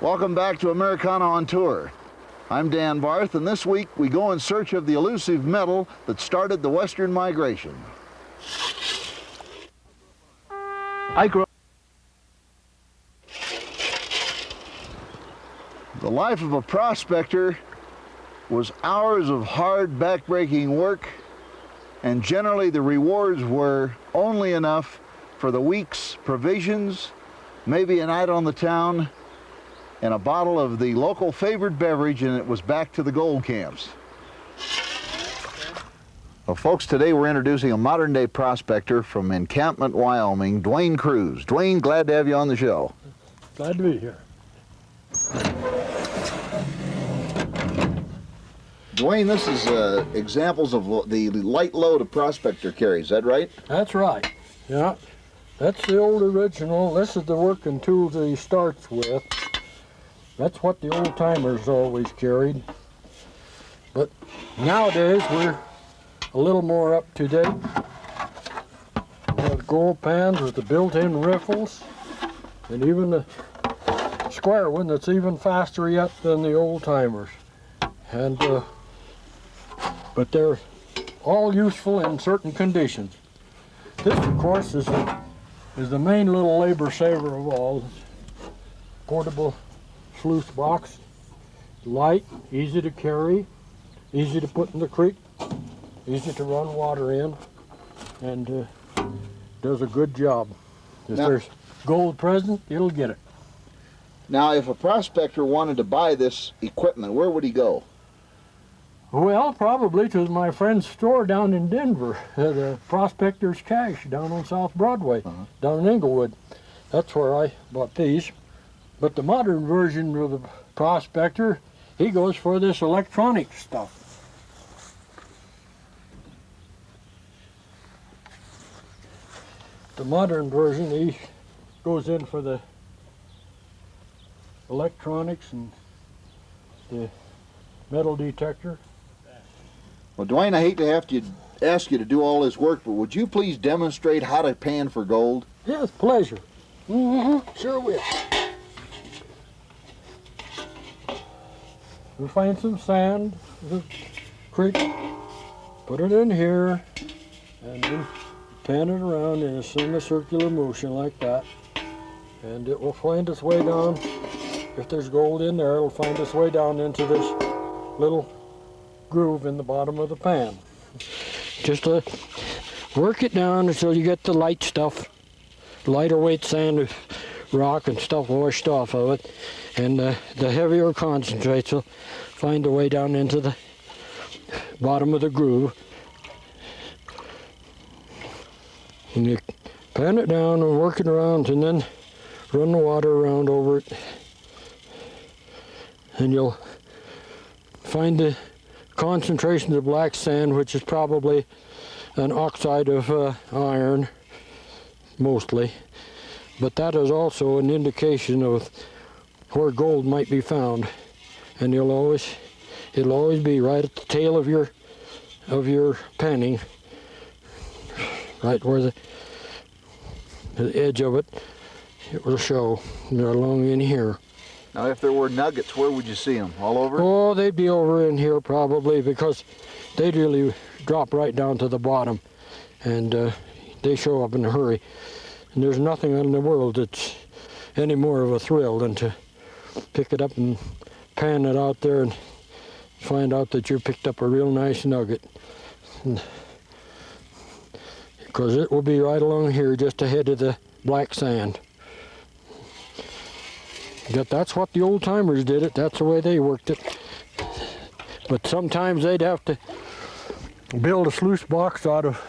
Welcome back to Americana on Tour. I'm Dan Barth, and this week we go in search of the elusive metal that started the Western migration. The life of a prospector was hours of hard, back-breaking work, and generally the rewards were only enough for the week's provisions, maybe a night on the town, and a bottle of the local favored beverage, and it was back to the gold camps. Well, folks, today we're introducing a modern-day prospector from Encampment, Wyoming, Dwayne Cruz. Dwayne, glad to have you on the show. Glad to be here. Dwayne, this is examples of the light load a prospector carries, is that right? That's right. Yeah, that's the old original. This is the working tools that he starts with. That's what the old timers always carried. But nowadays we're a little more up to date. We have gold pans with the built-in riffles, and even the square one that's even faster yet than the old timers. And but they're all useful in certain conditions. This, of course, is the main little labor saver of all. Portable sluice box, light, easy to carry, easy to put in the creek, easy to run water in, and does a good job. If there's gold present, it'll get it. Now, if a prospector wanted to buy this equipment, where would he go? Well, probably to my friend's store down in Denver, the Prospector's Cash down on South Broadway, down in Inglewood. That's where I bought these. But the modern version of the Prospector, he goes for this electronic stuff. The modern version, he goes in for the electronics and the metal detector. Well, Dwayne, I hate to have to ask you to do all this work, but would you please demonstrate how to pan for gold? Yes, pleasure. Sure will. We find some sand, the creek, put it in here, and then pan it around in a semicircular motion like that, and it will find its way down. If there's gold in there, it'll find its way down into this little groove in the bottom of the pan. Just work it down until you get the light stuff, lighter weight sand, rock and stuff washed off of it, and the heavier concentrates will find a way down into the bottom of the groove. And you pan it down and work it around, and then run the water around over it, and you'll find the concentration of black sand, which is probably an oxide of iron, mostly. But that is also an indication of where gold might be found, and it'll always be right at the tail of your panning, right where the edge of it will show. They're along in here. Now, if there were nuggets, where would you see them? All over? Oh, they'd be over in here probably, because they'd really drop right down to the bottom, and they show up in a hurry. And there's nothing in the world that's any more of a thrill than to pick it up and pan it out there and find out that you picked up a real nice nugget. Because it will be right along here just ahead of the black sand. But that's what the old timers did it. That's the way they worked it. But sometimes they'd have to build a sluice box out of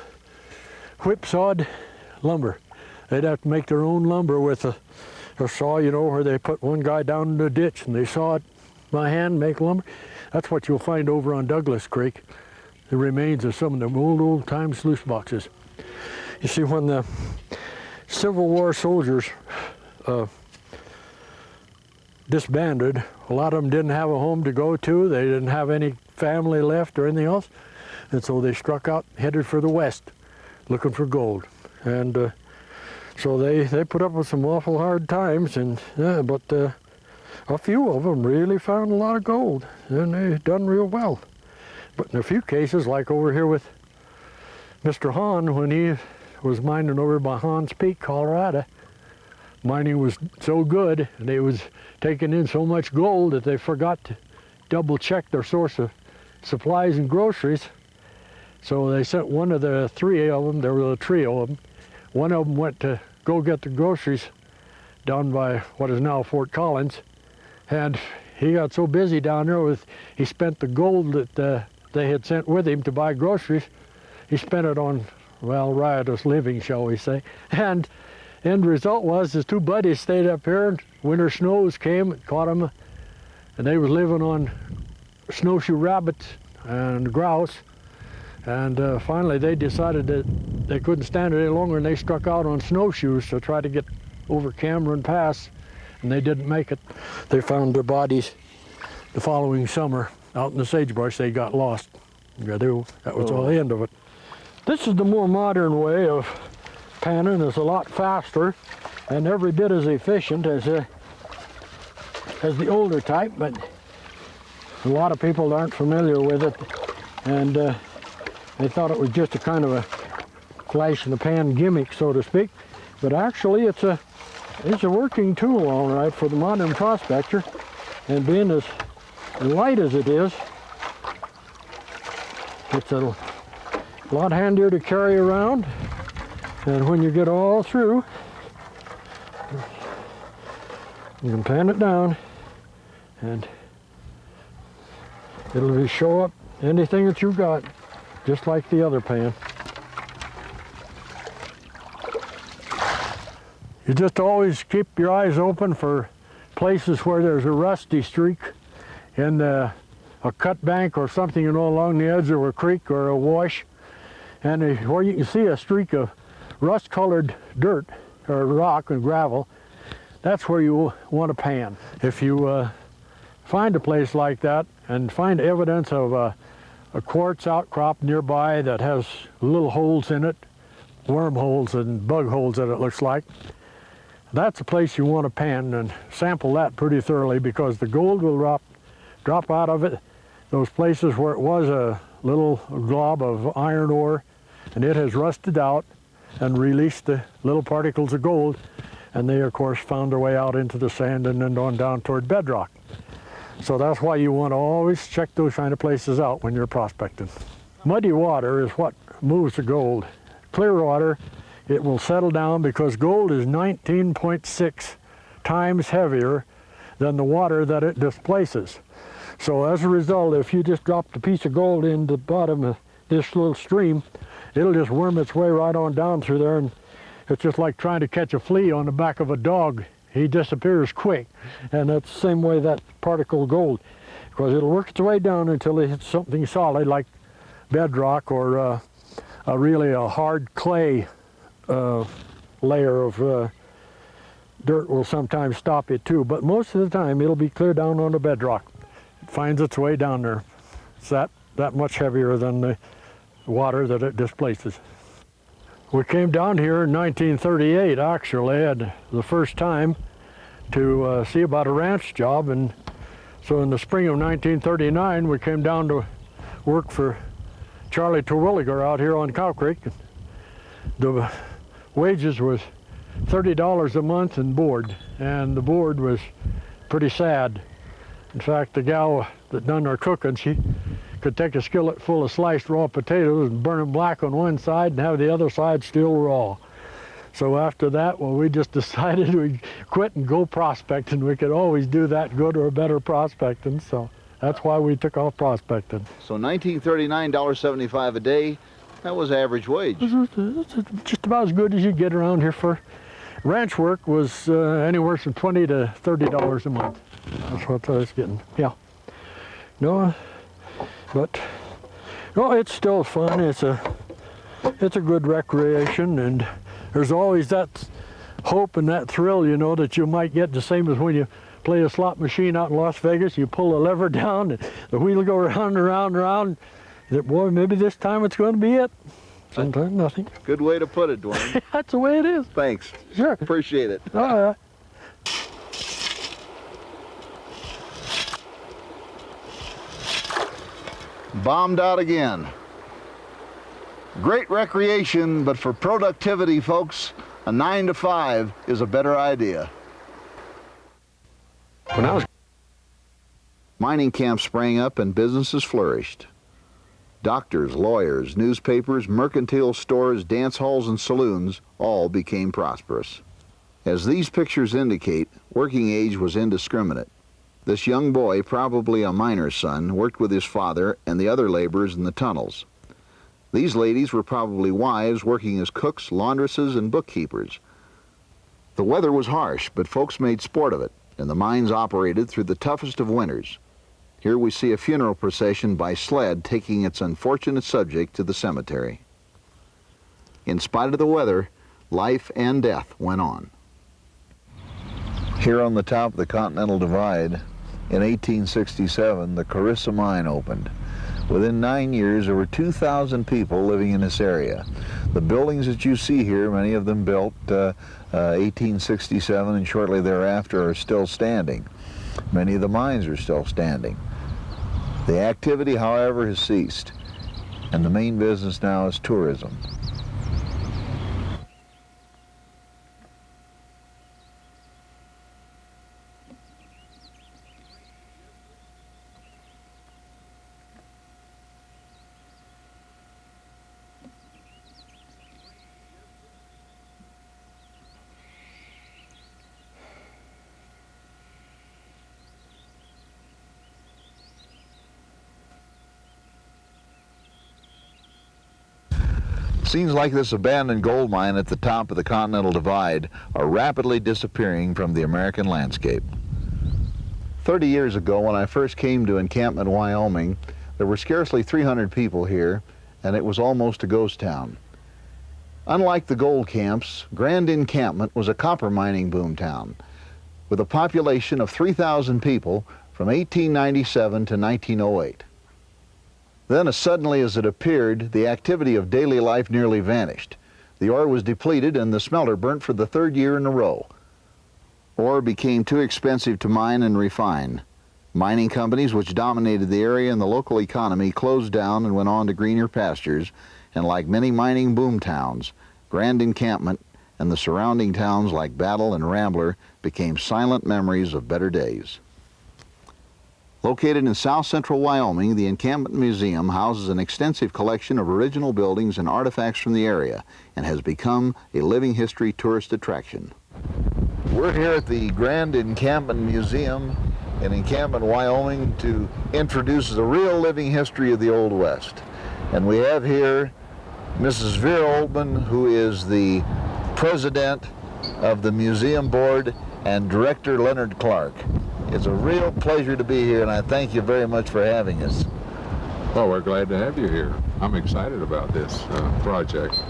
whipsawed lumber. They'd have to make their own lumber with a saw, you know, where they put one guy down in the ditch and they saw it by hand, make lumber. That's what you'll find over on Douglas Creek, the remains of some of them old time sluice boxes. You see, when the Civil War soldiers disbanded, a lot of them didn't have a home to go to, they didn't have any family left or anything else, and so they struck out, headed for the west, looking for gold. And so they put up with some awful hard times, and but A few of them really found a lot of gold, and they done real well. But in a few cases, like over here with Mr. Hahn, when he was mining over by Hans Peak, Colorado, mining was so good, and they was taking in so much gold that they forgot to double check their source of supplies and groceries. So they sent one of the three of them, there was a trio of them, one of them went to go get the groceries down by what is now Fort Collins, and he got so busy down there with, he spent the gold that they had sent with him to buy groceries, he spent it on, well, riotous living, shall we say. And end result was his two buddies stayed up here, and winter snows came and caught them, and they was living on snowshoe rabbits and grouse. And finally they decided that they couldn't stand it any longer, and they struck out on snowshoes to try to get over Cameron Pass, and they didn't make it. They found their bodies the following summer out in the sagebrush. They got lost. Yeah, that was all the end of it. This is the more modern way of panning. It's a lot faster and every bit as efficient as the older type, but a lot of people aren't familiar with it, and they thought it was just a kind of a flash in the pan gimmick, so to speak. But actually it's a working tool, all right, for the modern prospector. And being as light as it is, it's a lot handier to carry around. And when you get all through, you can pan it down and it'll show up anything that you've got, just like the other pan. You just always keep your eyes open for places where there's a rusty streak in a cut bank or something, you know, along the edge of a creek or a wash. And where you can see a streak of rust-colored dirt or rock and gravel, that's where you want to pan. If you find a place like that and find evidence of a quartz outcrop nearby that has little holes in it, worm holes and bug holes that it looks like, that's a place you want to pan and sample that pretty thoroughly, because the gold will drop out of it. Those places where it was a little glob of iron ore and it has rusted out and released the little particles of gold, and they of course found their way out into the sand and then on down toward bedrock. So that's why you want to always check those kind of places out when you're prospecting. Muddy water is what moves the gold. Clear water, it will settle down, because gold is 19.6 times heavier than the water that it displaces. So as a result, if you just dropped a piece of gold in the bottom of this little stream, it'll just worm its way right on down through there, and it's just like trying to catch a flea on the back of a dog. He disappears quick, and that's the same way that particle of gold, because it'll work its way down until it hits something solid like bedrock or really a hard clay layer of dirt will sometimes stop it too, but most of the time it'll be clear down on the bedrock. It finds its way down there. It's that much heavier than the water that it displaces. We came down here in 1938, actually, and the first time to see about a ranch job, and so in the spring of 1939 we came down to work for Charlie Terwilliger out here on Cow Creek. The wages was $30 a month and board, and the board was pretty sad. In fact, the gal that done our cooking, she could take a skillet full of sliced raw potatoes and burn them black on one side and have the other side still raw. So after that, well, we just decided we'd quit and go prospecting. We could always do that good or better prospecting, so that's why we took off prospecting. So 1939, $1.75 a day, that was average wage. It's just about as good as you get around here for ranch work. Was anywhere from $20 to $30 a month. That's what I was getting, yeah. No, but no, it's still fun. It's a good recreation, and there's always that hope and that thrill, you know, that you might get the same as when you play a slot machine out in Las Vegas. You pull the lever down, and the wheel will go round and round and round. Boy, maybe this time it's going to be it. Sometimes nothing. Good way to put it, Dwayne. That's the way it is. Thanks. Sure. Appreciate it. All right. bombed out again. Great recreation, but for productivity, folks, a 9 to 5 is a better idea. Mining camps sprang up and businesses flourished. Doctors, lawyers, newspapers, mercantile stores, dance halls, and saloons all became prosperous. As these pictures indicate, working age was indiscriminate. This young boy, probably a miner's son, worked with his father and the other laborers in the tunnels. These ladies were probably wives working as cooks, laundresses, and bookkeepers. The weather was harsh, but folks made sport of it, and the mines operated through the toughest of winters. Here we see a funeral procession by sled taking its unfortunate subject to the cemetery. In spite of the weather, life and death went on. Here on the top of the Continental Divide, in 1867, the Carissa mine opened. Within 9 years, there were 2,000 people living in this area. The buildings that you see here, many of them built 1867 and shortly thereafter, are still standing. Many of the mines are still standing. The activity, however, has ceased, and the main business now is tourism. Scenes like this abandoned gold mine at the top of the Continental Divide are rapidly disappearing from the American landscape. 30 years ago, when I first came to Encampment, Wyoming, there were scarcely 300 people here, and it was almost a ghost town. Unlike the gold camps, Grand Encampment was a copper mining boom town, with a population of 3,000 people from 1897 to 1908. Then, as suddenly as it appeared, the activity of daily life nearly vanished. The ore was depleted and the smelter burnt for the third year in a row. Ore became too expensive to mine and refine. Mining companies, which dominated the area and the local economy, closed down and went on to greener pastures, and like many mining boom towns, Grand Encampment and the surrounding towns like Battle and Rambler became silent memories of better days. Located in south central Wyoming, the Encampment Museum houses an extensive collection of original buildings and artifacts from the area and has become a living history tourist attraction. We're here at the Grand Encampment Museum in Encampment, Wyoming, to introduce the real living history of the Old West. And we have here Mrs. Vera Oldman, who is the president of the museum board, and Director Leonard Clark. It's a real pleasure to be here, and I thank you very much for having us. Well, we're glad to have you here. I'm excited about this project,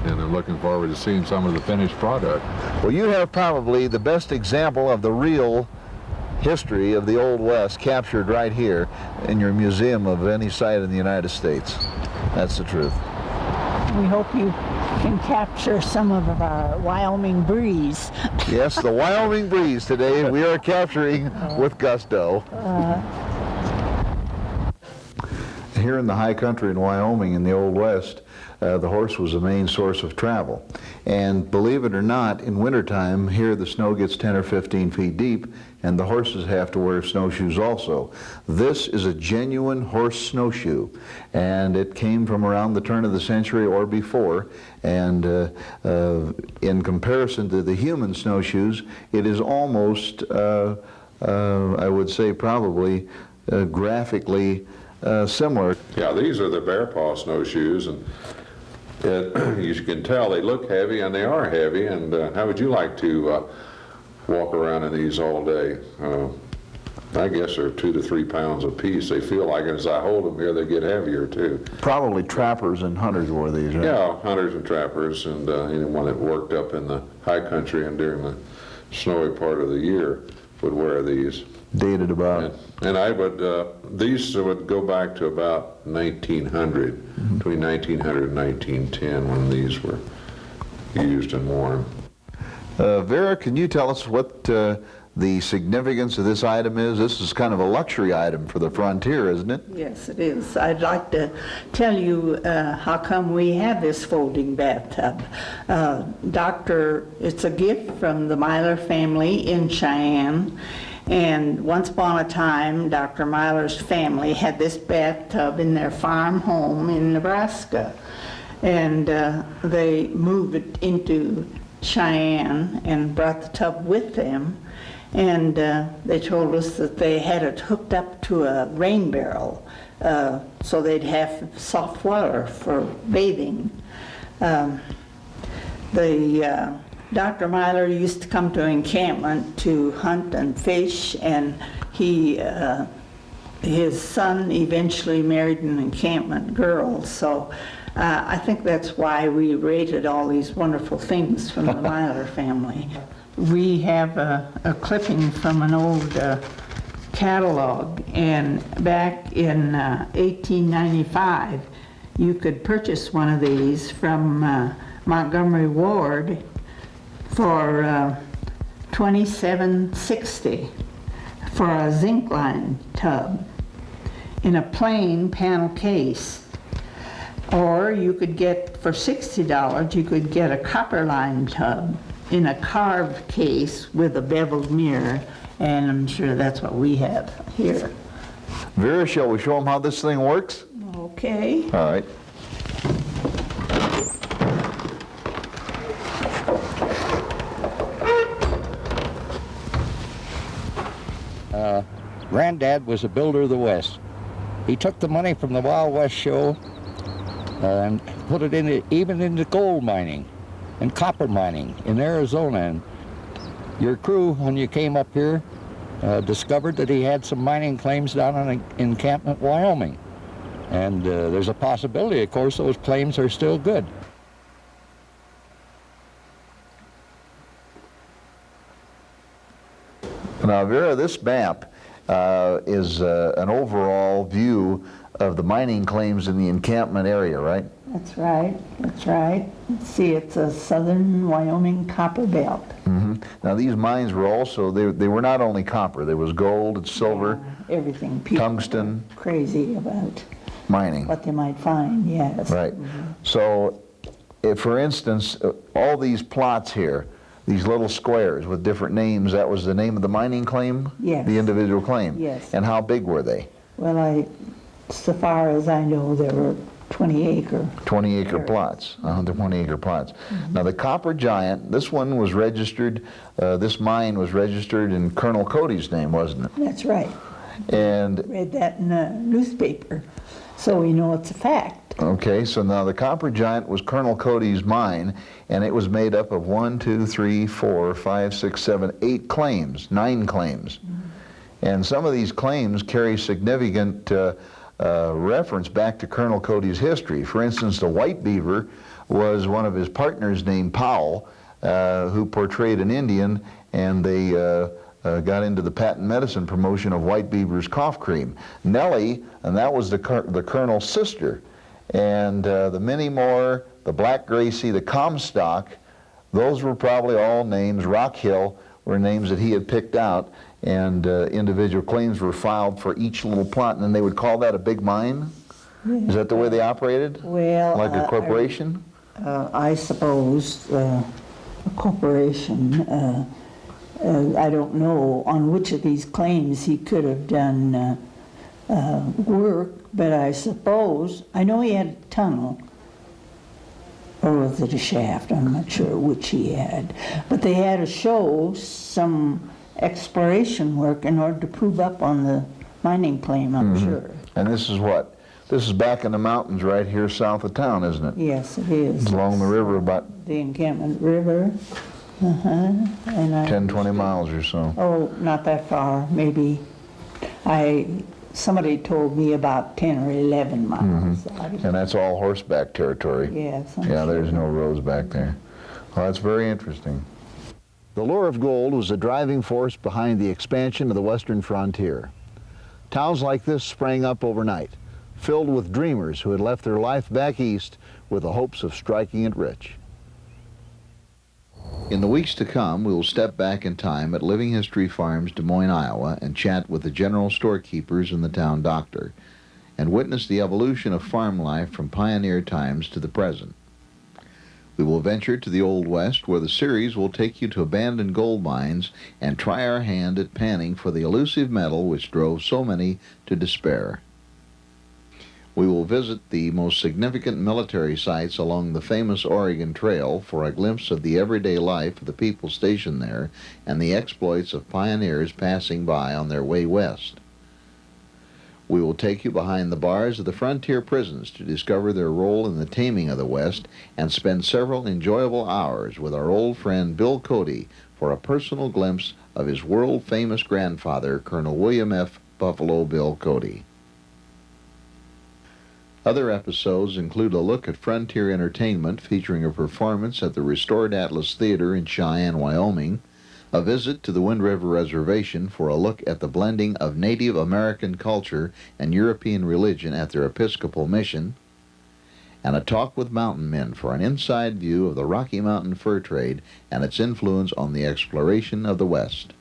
and I'm looking forward to seeing some of the finished product. Well, you have probably the best example of the real history of the Old West captured right here in your museum of any site in the United States. That's the truth. We hope you can capture some of our Wyoming breeze. Yes, the Wyoming breeze today we are capturing with gusto. Here in the high country in Wyoming in the Old West, the horse was the main source of travel. And believe it or not, in wintertime, here the snow gets 10 or 15 feet deep, and the horses have to wear snowshoes also. This is a genuine horse snowshoe, and it came from around the turn of the century or before, and in comparison to the human snowshoes, it is almost, I would say probably, graphically similar. Yeah, these are the bear paw snowshoes, and you can tell they look heavy, and they are heavy. And how would you like to walk around in these all day? I guess they're 2 to 3 pounds a piece. They feel like, as I hold them here, they get heavier too. Probably trappers and hunters wore these, right? Yeah, hunters and trappers, and anyone that worked up in the high country and during the snowy part of the year would wear these. Dated about. And I would, these would go back to about 1900, between 1900 and 1910 when these were used and worn. Vera, can you tell us what the significance of this item is? This is kind of a luxury item for the frontier, isn't it? Yes, it is. I'd like to tell you how come we have this folding bathtub. It's a gift from the Myler family in Cheyenne, and once upon a time, Dr. Myler's family had this bathtub in their farm home in Nebraska, and they moved it into Cheyenne and brought the tub with them. And they told us that they had it hooked up to a rain barrel so they'd have soft water for bathing. Dr. Myler used to come to encampment to hunt and fish, and his son eventually married an encampment girl. So I think that's why we rated all these wonderful things from the Myler family. We have a clipping from an old catalog, and back in 1895 you could purchase one of these from Montgomery Ward for $27.60 for a zinc line tub in a plain panel case. Or you could get, for $60, you could get a copper line tub in a carved case with a beveled mirror, and I'm sure that's what we have here. Vera, shall we show them how this thing works? Okay. All right. Granddad was a builder of the West. He took the money from the Wild West show and put it even into gold mining and copper mining in Arizona. And your crew, when you came up here, discovered that he had some mining claims down in Encampment, Wyoming. And there's a possibility, of course, those claims are still good. Now, Vera, this map is an overall view of the mining claims in the encampment area, right? That's right, that's right. See, it's a southern Wyoming copper belt. Mm-hmm. Now, these mines were also, they were not only copper, there was gold and silver, everything. People tungsten. Crazy about mining. What they might find, yes. Right. So, if, for instance, all these plots here, these little squares with different names, that was the name of the mining claim? Yes. The individual claim? Yes. And how big were they? Well, so far as I know, there were 20-acre. 20-acre plots, 20-acre plots. Mm-hmm. Now the Copper Giant, this one was registered, this mine was registered in Colonel Cody's name, wasn't it? That's right. And read that in a newspaper, so we know it's a fact. Okay, so now the Copper Giant was Colonel Cody's mine, and it was made up of 1, 2, 3, 4, 5, 6, 7, 8 claims, 9 claims. Mm-hmm. And some of these claims carry significant reference back to Colonel Cody's history. For instance, the White Beaver was one of his partners named Powell, who portrayed an Indian, and they got into the patent medicine promotion of White Beaver's cough cream. Nellie, and that was the Colonel's sister, and the Minnie Moore, the Black Gracie, the Comstock, those were probably all names. Rock Hill were names that he had picked out, and individual claims were filed for each little plot, and then they would call that a big mine? Is that the way they operated? Well, like a corporation? I suppose a corporation, I don't know on which of these claims he could have done work, but I suppose, I know he had a tunnel, or was it a shaft? I'm not sure which he had. But they had to show some exploration work in order to prove up on the mining claim, I'm sure. And this is what? This is back in the mountains right here south of town, isn't it? Yes, it is. It's along the river about... The Encampment River. And 10, 20 miles or so. Oh, not that far. Maybe. Somebody told me about 10 or 11 miles. And that's all horseback territory. Yes. Yeah, there's no roads back there. Well, that's very interesting. The lure of gold was the driving force behind the expansion of the western frontier. Towns like this sprang up overnight, filled with dreamers who had left their life back east with the hopes of striking it rich. In the weeks to come, we will step back in time at Living History Farms, Des Moines, Iowa, and chat with the general storekeepers and the town doctor, and witness the evolution of farm life from pioneer times to the present. We will venture to the Old West, where the series will take you to abandoned gold mines and try our hand at panning for the elusive metal which drove so many to despair. We will visit the most significant military sites along the famous Oregon Trail for a glimpse of the everyday life of the people stationed there and the exploits of pioneers passing by on their way west. We will take you behind the bars of the frontier prisons to discover their role in the taming of the West and spend several enjoyable hours with our old friend Bill Cody for a personal glimpse of his world-famous grandfather, Colonel William F. Buffalo Bill Cody. Other episodes include a look at frontier entertainment featuring a performance at the restored Atlas Theater in Cheyenne, Wyoming, a visit to the Wind River Reservation for a look at the blending of Native American culture and European religion at their Episcopal mission, and a talk with mountain men for an inside view of the Rocky Mountain fur trade and its influence on the exploration of the West.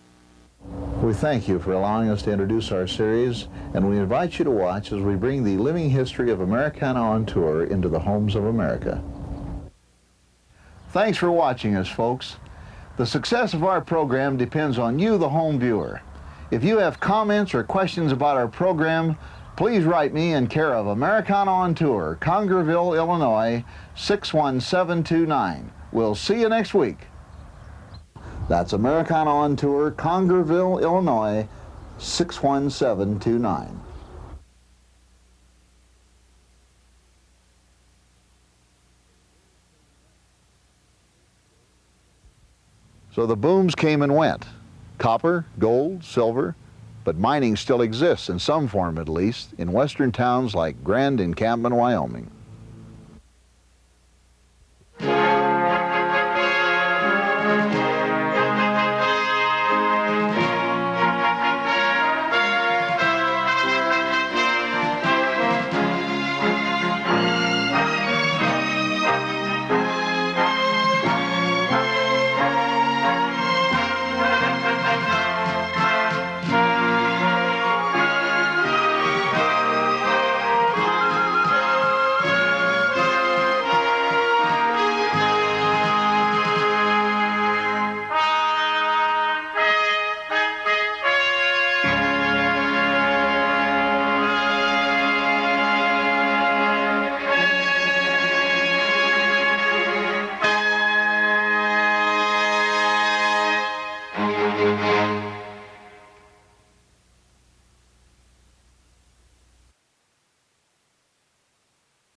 We thank you for allowing us to introduce our series, and we invite you to watch as we bring the living history of Americana on tour into the homes of America. Thanks for watching us, folks. The success of our program depends on you, the home viewer. If you have comments or questions about our program, please write me in care of Americana on Tour, Congerville, Illinois, 61729. We'll see you next week. That's Americana on Tour, Congerville, Illinois, 61729. So the booms came and went. Copper, gold, silver, but mining still exists, in some form at least, in western towns like Grand Encampment, Wyoming.